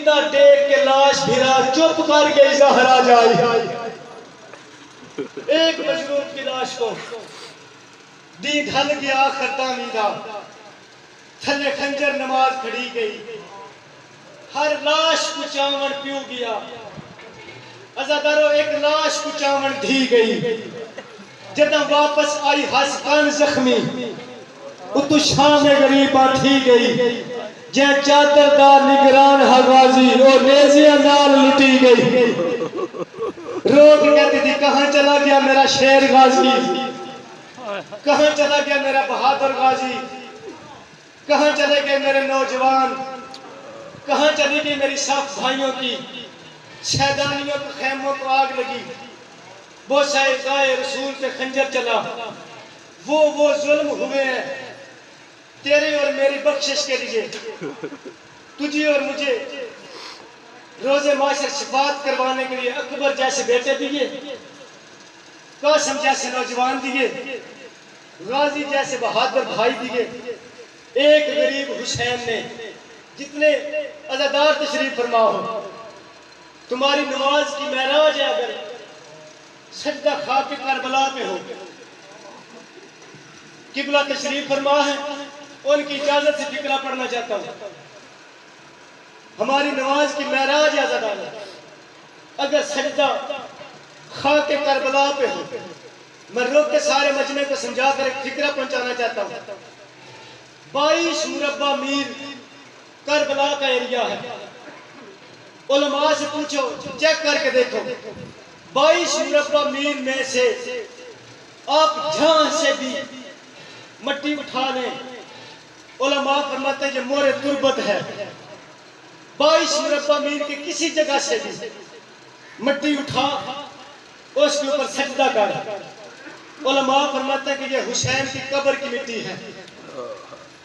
زندہ دیکھ کے لاش بھرا چپ کر گئی زہرا جائی ایک مظلوم کی لاش کو دی ڈھل گیا آخر تعمیدہ تھلے خنجر نماز کھڑی گئی ہر لاش کو چاون پیو گیا ازادارو ایک لاش کو چاون دھی گئی جدہ واپس آئی ہسکان زخمی اتو شام غریب آٹھی گئی جے چادر دار نگران حغازی اور نیزیاں نال لٹی گئی روک کہتی تھی کہاں چلا گیا میرا شیر غازی کہاں چلا گیا میرا بہادر غازی کہاں چلے گئے میرے نوجوان کہاں چلی گئی میری صاف بھائیوں کی شہدانیوں کے خیموں کو آگ لگی وہ شائقائے رسول پہ خنجر چلا وہ ظلم ہوئے ہیں تیرے اور میری بخشش کے لیے تجھے اور مجھے روز معاشر شفاعت کروانے کے لیے اکبر جیسے بیٹے دیے قاسم جیسے نوجوان دیے غازی جیسے بہادر بھائی دیے ایک غریب حسین نے جتنے عزادار تشریف فرما ہو تمہاری نماز کی معراج ہے اگر سجدہ خاک کربلا پہ ہو قبلہ تشریف فرما ہے ان کی اجازت سے فقرہ پڑھنا چاہتا ہوں ہماری نماز کی معراج ہے عزادار اگر سجدہ خاک کربلا پہ ہو میں روک کے سارے مجمع کو سمجھا کر ایک فقرہ پہنچانا چاہتا ہوں 22 مربع میل کربلا کا ایریا ہے علماء سے پوچھو چیک کر کے دیکھو 22 مربع میل میں سے آپ جہاں سے بھی مٹی اٹھا لیں علماء فرماتے ہیں کہ مور تربت ہے 22 مربع میل کے کسی جگہ سے بھی مٹی اٹھا اس کے اوپر سجدہ کر علماء فرماتے ہیں کہ یہ حسین کی قبر کی مٹی ہے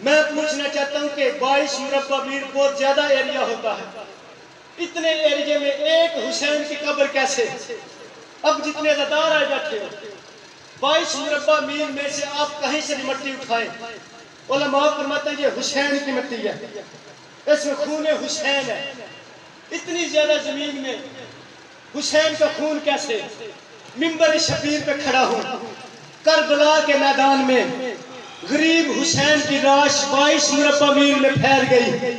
میں پوچھنا چاہتا ہوں کہ 22 مربع میل بہت زیادہ ایریا ہوتا ہے اتنے ایریے میں ایک حسین کی قبر کیسے اب جتنے عزادار آئے بیٹھے ہو 22 مربع میل میں سے آپ کہیں سے بھی مٹی اٹھائیں علماء فرماتے ہیں یہ حسین کی مٹی ہے اس میں خون حسین ہے اتنی زیادہ زمین میں حسین کا خون کیسے منبر شبیر پہ کھڑا ہوں کربلا کے میدان میں غریب حسین کی لاش 22 مربع میل میں پھیل گئی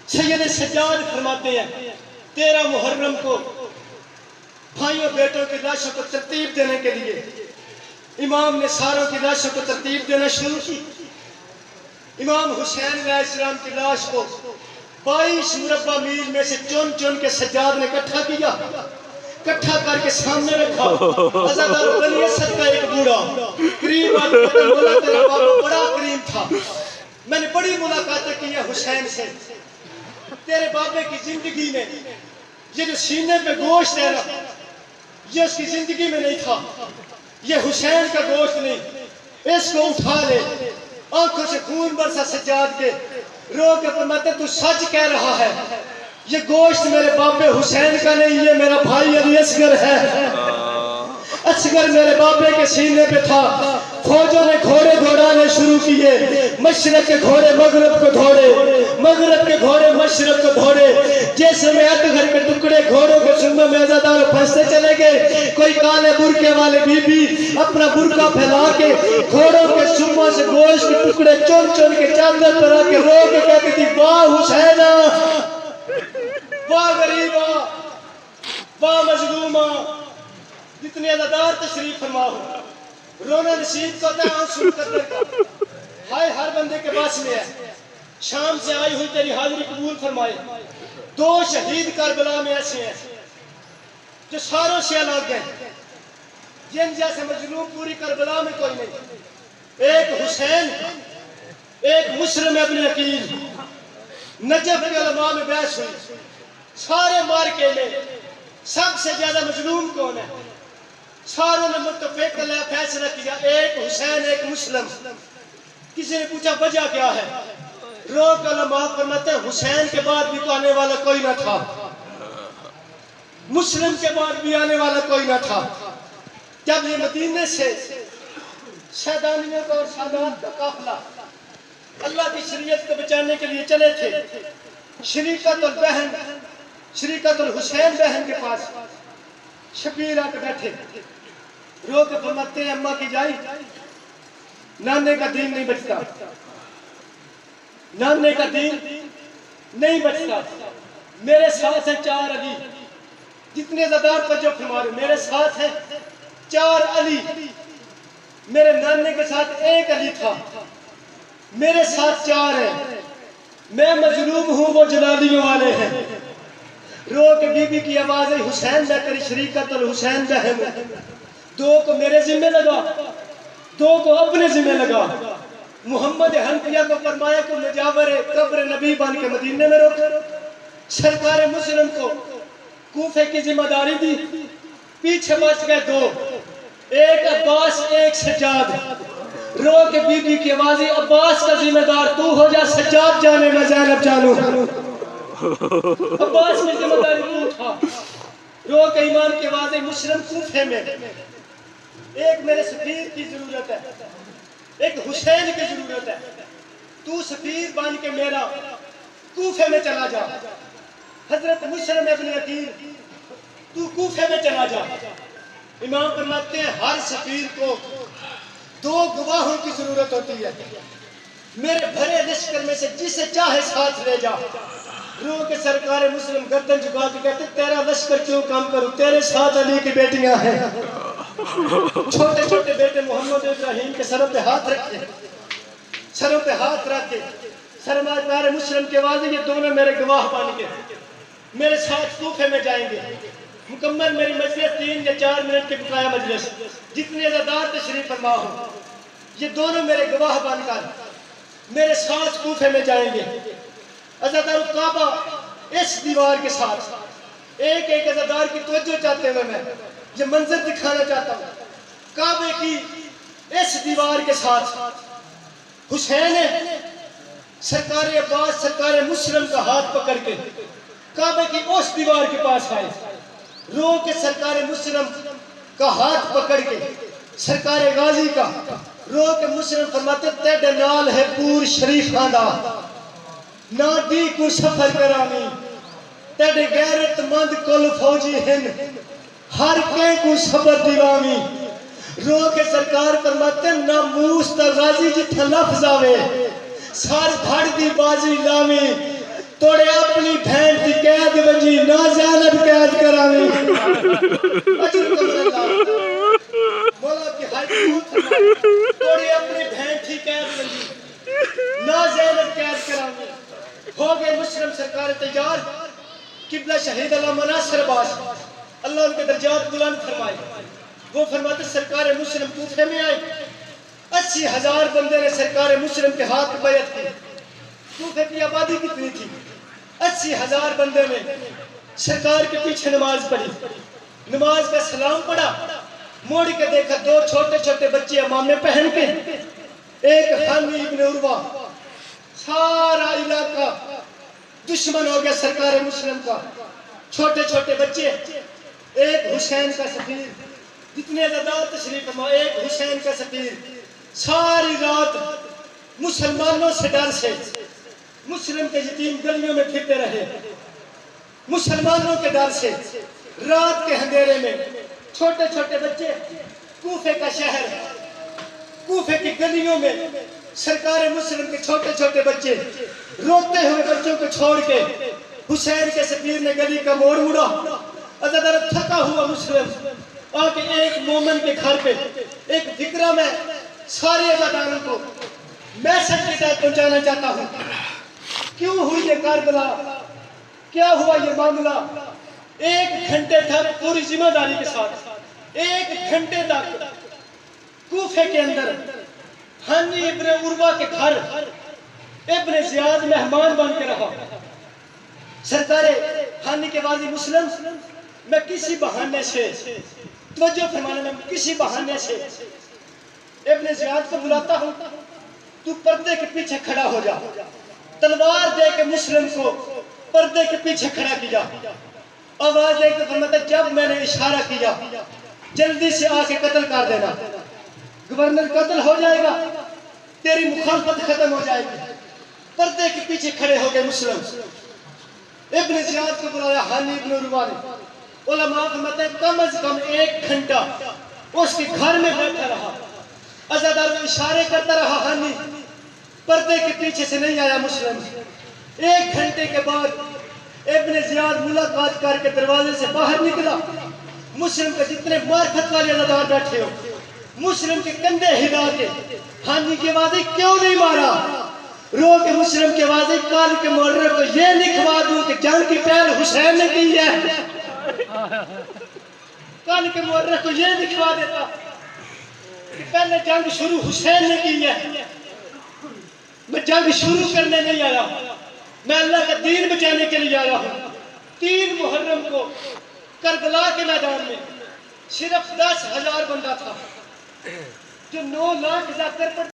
سید سجاد فرماتے ہیں 13 محرم کو بھائیوں بیٹوں کی لاشوں کو ترتیب دینے کے لیے امام نے ساروں کی لاشوں کو ترتیب دینا شروع کی امام حسین علیہ السلام کی لاش کو 22 مربع میل میں سے چن چن کے سجاد نے اکٹھا کیا اکٹھا کر کے سامنے رکھا عزادار بنی اسد کا ایک بوڑھا قریب آدمی مولا تیرا بابا بڑا کریم تھا میں نے بڑی ملاقاتیں کی ہے حسین سے تیرے بابے کی زندگی میں یہ جو سینے پہ گوشت ہے یہ اس کی زندگی میں نہیں تھا یہ حسین کا گوشت نہیں اس کو اٹھا لے آنکھوں سے خون برسا سجاد کے رو کے فرماتے تو سچ کہہ رہا ہے یہ گوشت میرے باپے حسین کا نہیں یہ میرا بھائی علی اصغر ہے اصغر میرے باپے کے سینے پہ تھا فوجوں نے گھوڑے دوڑانے شروع کیے مشرق کے گھوڑے مغرب کو دھوڑے مغرب کے گھوڑے مشرق کو دھوڑے جیسے میں گھر کے ٹکڑے گھوڑوں کے سنگوں میں عزادار پھنستے چلے گئے کوئی کالے برقعے والے بی بی اپنا برقع پھیلا کے گھوڑوں کے سنگوں سے گوشت کے ٹکڑے چن چن کے چادر پر آ کے رو کے کہتی تھی واہ حسینہ واہ غریبہ واہ مظلومہ جتنے عزادار تشریف فرما ہو رونا نصیب کا ہوتا ہے آنسو مقدر کا ہائے ہر بندے کے پاس میں ہے شام سے آئی ہوئی تیری حاضری قبول فرمائے 2 شہید کربلا میں ایسے ہیں جو ساروں سے الگ ہیں جن جیسے مظلوم پوری کربلا میں کوئی نہیں ایک حسین ایک مسلم ابن عقیل نجف کے علماء میں بحث ہوئی سارے مارکے میں سب سے زیادہ مظلوم کون ہے ساروں نے متفق فیصلہ کیا ایک حسین ایک مسلم کسی نے پوچھا وجہ کیا ہے روک علماء فرماتے ہیں حسین کے بعد بھی تو آنے والا کوئی نہ تھا مسلم کے بعد بھی آنے والا کوئی نہ تھا جب یہ مدینے سے شہدانیوں کا اور سادات کا قافلہ اللہ کی شریعت کو بچانے کے لیے چلے تھے شریکت البہن شریکت الحسین بہن کے پاس شبیر آ کے بیٹھے، رو کے فرماتے ہیں اماں کی جائی نانے کا دین نہیں بچتا، نانے کا دین نہیں بچتا، میرے ساتھ ہیں 4 علی، جتنے زدار پر جو فرما رہے میرے ساتھ ہیں 4 علی، میرے نانے کے ساتھ 1 علی تھا، میرے ساتھ 4 ہیں، میں مظلوم ہوں وہ جلالیوں والے ہیں۔ رو کے بی بی کی آواز ہے حسین نہ کری شریکت الحسین بہن، 2 کو میرے ذمہ لگا، 2 کو اپنے ذمہ لگا۔ محمد حنفیہ کو فرمایا کہ مجاور قبر نبی بن کے مدینے میں روک، سرکار مسلم کو کوفے کی ذمہ داری دی، پیچھے بچ گئے 2، 1 عباس 1 سجاد۔ رو کے بی بی کی آوازی عباس کا ذمہ دار تو ہو جا، سجاد جانے میں زینب جانوں، عباس کی ذمہ داری تو اٹھا۔ رو کے امام کی آوازی مسلم کوفے میں ایک میرے سفیر کی ضرورت ہے، ایک حسین کی ضرورت ہے، تو سفیر بن کے میرا کوفے میں چلا جا۔ حضرت مسلم ابن عقیل تو کوفے میں چلا جا۔ امام فرماتے ہیں ہر سفیر کو 2 گواہوں کی ضرورت ہوتی ہے، میرے بھرے لشکر میں سے جسے چاہے ساتھ لے جا۔ رو کے سرکار مسلم گردن جھکا کے کہتے تیرا لشکر کیوں کام کروں، تیرے ساتھ علی کی بیٹیاں ہیں۔ چھوٹے چھوٹے بیٹے محمد ابراہیم کے سروں پہ ہاتھ رکھتے، سروں پہ ہاتھ رکھتے، سرکار مسلم کے واضح یہ دونوں میرے گواہ بن کے میرے ساتھ کوفے میں جائیں گے۔ مکمل میری مجلس 3 یا 4 منٹ کے بقایا مجلس، جتنے عزادار تشریف فرما ہو، یہ دونوں میرے گواہ بن کر میرے ساتھ کوفے میں جائیں گے۔ عزادار کعبہ اس دیوار کے ساتھ ایک ایک عزادار کی توجہ چاہتے ہوئے میں یہ منظر دکھانا چاہتا ہوں۔ کعبے کی اس دیوار کے ساتھ حسین سرکار عباس سرکار مسلم کا ہاتھ پکڑ کے کعبے کی اس دیوار کے پاس آئے، رو کے سرکار مسلم کا ہاتھ پکڑ کے سرکار غازی کا رو کے مسلم فرماتے تیڈے نال ہے پور شریف آندا نہ دی کو سفر کرامی، تیڈے غیرت مند کل فوجی ہن ہر کہیں کو صبر دیوامی۔ رو کے سرکار فرماتے ناموس تا غازی جتھا لفظ آوے سار بھڑ دی بازی لامی، توڑے اپنی بھین دی قید ونجی نہ زینب قید کرامی۔ اجر قبر اللہ مولا کی حیثیت فرمائے توڑے اپنی بھین دی قید ونجی نہ زینب قید کرامی۔ ہو گئے مسلم سرکار تیار، قبلہ شہید اللہ مناصر عباس اللہ ان کے درجات بلند فرمائے۔ وہ فرماتے سرکار مسلم کوفے میں آئے، 80,000 بندے نے سرکار مسلم کے ہاتھ بیعت کی۔ کوفے کی آبادی کتنی تھی؟ 80,000 بندے نے سرکار کے پیچھے نماز پڑھی، نماز کا سلام پڑھا، موڑ کے دیکھا 2 چھوٹے چھوٹے بچے امامے پہن کے، ایک حانی ابن عروہ، سارا علاقہ دشمن ہو گیا سرکار مسلم کا، چھوٹے چھوٹے بچے، ایک حسین کا سفیر، جتنے عزادار تشریف فرما ایک حسین کا سفیر، ساری رات مسلمانوں سے ڈر سے مسلم کے یتیم گلیوں میں پھرتے رہے، مسلمانوں کے ڈر سے رات کے اندھیرے میں چھوٹے چھوٹے بچے، کوفے کا شہر، کوفے کی گلیوں میں سرکار مسلم کے چھوٹے چھوٹے بچے روتے ہوئے بچوں کو چھوڑ کے حسین کے سفیر نے گلی کا موڑ مڑا، عزادار تھکا ہوا مسلم آکے ایک مومن کے گھر پہ ایک فکرہ میں سارے عزاداروں کو میسج کے ساتھ پہنچانا چاہتا ہوں۔ کیوں ہوئی یہ کاربلا، کیا ہوا یہ معاملہ؟ 1 گھنٹے تک پوری ذمہ داری کے ساتھ 1 گھنٹے تک کوفے کے اندر حانی ابن عروہ کے گھر ابن زیاد مہمان بن کے رہا۔ سرکار حانی کے واضح مسلم میں کسی بہانے سے توجہ فرمانے میں کسی بہانے سے ابن زیاد کو بلاتا ہوں، تو پردے کے پیچھے کھڑا ہو جا، تلوار دے کے مسلم کو پردے کے پیچھے کھڑا کیا، آواز دے کے فرماتا جب میں نے اشارہ کیا جلدی سے آ کے قتل کر دینا، گورنر قتل ہو جائے گا، تیری مخالفت ختم ہو جائے گی۔ پردے کے پیچھے کھڑے ہو گئے مسلم، ابن زیاد کو بلایا حانی ابن عروہ نے، علماء فرماتے ہیں کم از کم 1 گھنٹہ اس کے گھر میں بیٹھا رہا، عزادار میں اشارے کرتا رہا، حانی پردے کے پیچھے سے نہیں آیا مسلم۔ 1 گھنٹے کے بعد ابن زیاد ملاقات کر کے دروازے سے باہر نکلا، مسلم کے جتنے معرفت والے عزادار بیٹھے ہو، مسلم کے کندھے ہلا کے حانی کی آوازیں کیوں نہیں مارا؟ رو کے مسلم کی آوازیں کال کے مورر کو یہ لکھوا دوں کہ جنگ کی پہل حسین نے کی ہے، کال کے مورر کو یہ لکھوا دیتا کہ پہلے جنگ شروع حسین نے کی ہے، میں جنگ شروع کرنے نہیں آیا، میں اللہ کا دین بچانے کے لیے آیا ہوں۔ 3 محرم کو کربلا کے میدان میں صرف 10,000 بندہ تھا، جو 9 لاکھ زیادہ پر